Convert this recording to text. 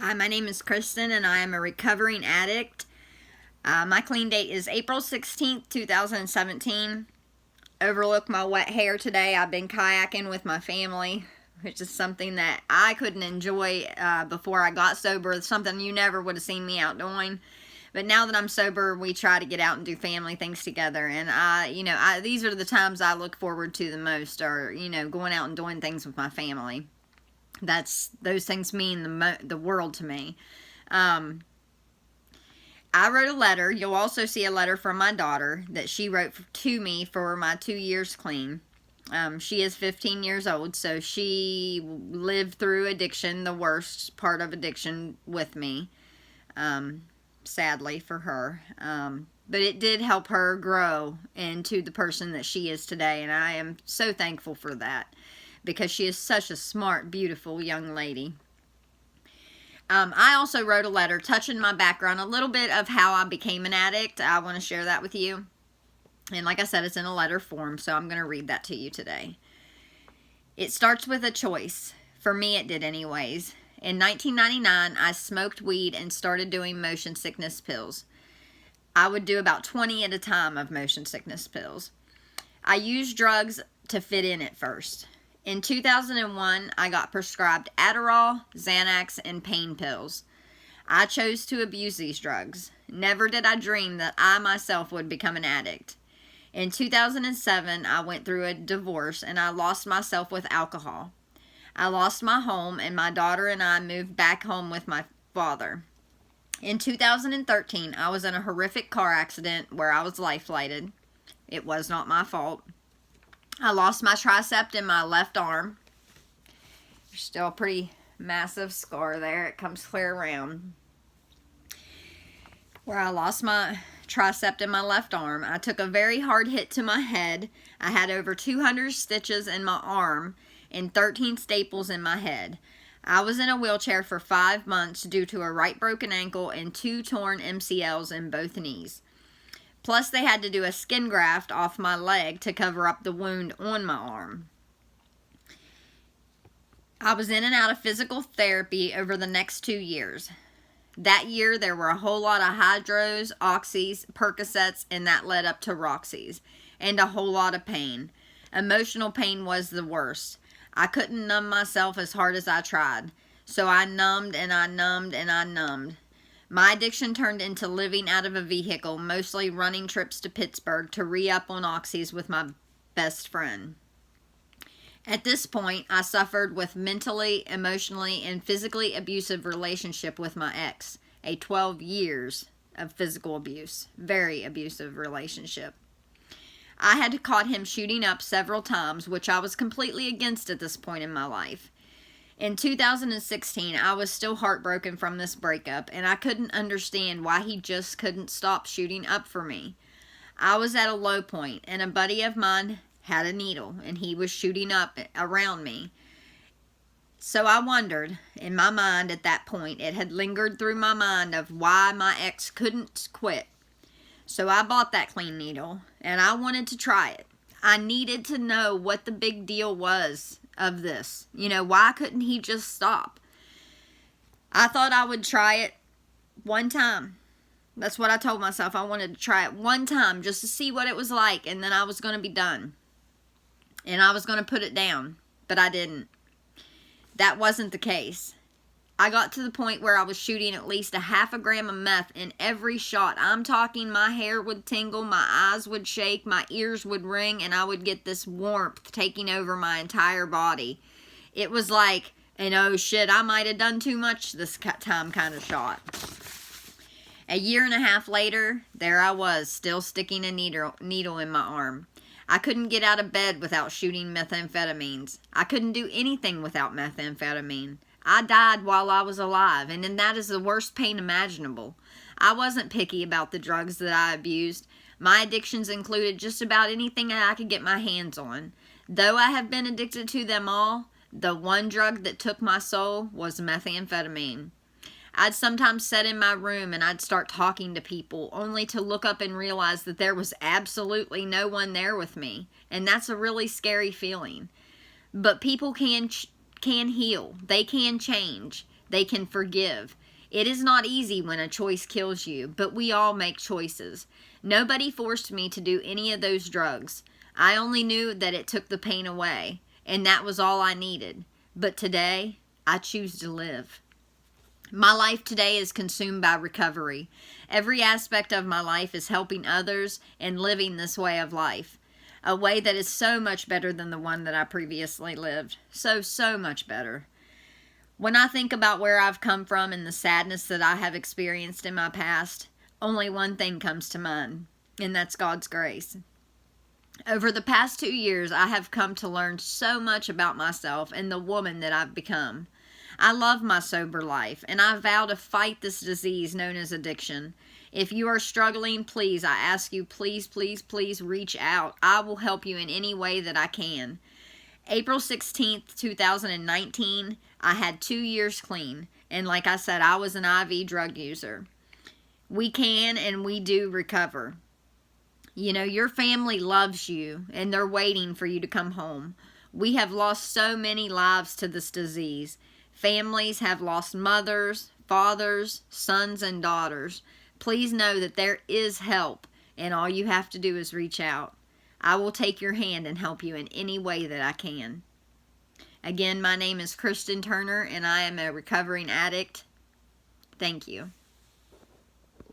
Hi, my name is Kristen and I am a recovering addict. My clean date is April 16th, 2017. Overlook my wet hair today. I've been kayaking with my family, which is something that I couldn't enjoy before I got sober. It's something you never would have seen me out doing. But now that I'm sober, we try to get out and do family things together. And these are the times I look forward to the most, or going out and doing things with my family. Those things mean the world to me. I wrote a letter. You'll also see a letter from my daughter that she wrote to me for my 2 years clean. She is 15 years old, so she lived through addiction, the worst part of addiction with me, sadly for her. But it did help her grow into the person that she is today, and I am so thankful for that, because she is such a smart, beautiful young lady. I also wrote a letter touching my background, a little bit of how I became an addict. I want to share that with you. And like I said, it's in a letter form, so I'm going to read that to you today. It starts with a choice. For me, it did anyways. In 1999, I smoked weed and started doing motion sickness pills. I would do about 20 at a time of motion sickness pills. I used drugs to fit in at first. In 2001, I got prescribed Adderall, Xanax, and pain pills. I chose to abuse these drugs. Never did I dream that I myself would become an addict. In 2007, I went through a divorce and I lost myself with alcohol. I lost my home and my daughter and I moved back home with my father. In 2013, I was in a horrific car accident where I was life-flighted. It was not my fault. I lost my tricep in my left arm. There's still a pretty massive scar there. It comes clear around. Where I lost my tricep in my left arm. I took a very hard hit to my head. I had over 200 stitches in my arm and 13 staples in my head. I was in a wheelchair for 5 months due to a right broken ankle and 2 torn MCLs in both knees. Plus, they had to do a skin graft off my leg to cover up the wound on my arm. I was in and out of physical therapy over the next 2 years. That year, there were a whole lot of hydros, oxys, Percocets, and that led up to Roxys, and a whole lot of pain. Emotional pain was the worst. I couldn't numb myself as hard as I tried, so I numbed and I numbed and I numbed. My addiction turned into living out of a vehicle, mostly running trips to Pittsburgh to re-up on oxys with my best friend. At this point, I suffered with mentally, emotionally, and physically abusive relationship with my ex. A 12 years of physical abuse. Very abusive relationship. I had caught him shooting up several times, which I was completely against at this point in my life. In 2016, I was still heartbroken from this breakup, and I couldn't understand why he just couldn't stop shooting up for me. I was at a low point, and a buddy of mine had a needle, and he was shooting up around me. So I wondered, in my mind at that point, it had lingered through my mind of why my ex couldn't quit. So I bought that clean needle, and I wanted to try it. I needed to know what the big deal was of this. Why couldn't he just stop? I thought I would try it one time. That's what I told myself. I wanted to try it one time just to see what it was like, and then I was going to be done. And I was going to put it down, but I didn't. That wasn't the case. I got to the point where I was shooting at least a half a gram of meth in every shot. I'm talking my hair would tingle, my eyes would shake, my ears would ring, and I would get this warmth taking over my entire body. It was like an oh shit, I might have done too much this time kind of shot. A year and a half later, there I was, still sticking a needle in my arm. I couldn't get out of bed without shooting methamphetamines. I couldn't do anything without methamphetamine. I died while I was alive, and then that is the worst pain imaginable. I wasn't picky about the drugs that I abused. My addictions included just about anything that I could get my hands on. Though I have been addicted to them all, the one drug that took my soul was methamphetamine. I'd sometimes sit in my room and I'd start talking to people, only to look up and realize that there was absolutely no one there with me. And that's a really scary feeling. But people can heal. They can change. They can forgive. It is not easy when a choice kills you, but we all make choices. Nobody forced me to do any of those drugs. I only knew that it took the pain away, and that was all I needed. But today, I choose to live. My life today is consumed by recovery. Every aspect of my life is helping others and living this way of life. A way that is so much better than the one that I previously lived. So much better. When I think about where I've come from and the sadness that I have experienced in my past, only one thing comes to mind, and that's God's grace. Over the past 2 years, I have come to learn so much about myself and the woman that I've become. I love my sober life, and I vow to fight this disease known as addiction. If you are struggling, please, I ask you, please reach out. I will help you in any way that I can. April 16th, 2019, I had 2 years clean, and like I said, I was an IV drug user. We can and we do recover. You know, your family loves you, and they're waiting for you to come home. We have lost so many lives to this disease. Families have lost mothers, fathers, sons, and daughters. Please know that there is help, and all you have to do is reach out. I will take your hand and help you in any way that I can. Again, my name is Kristen Turner, and I am a recovering addict. Thank you.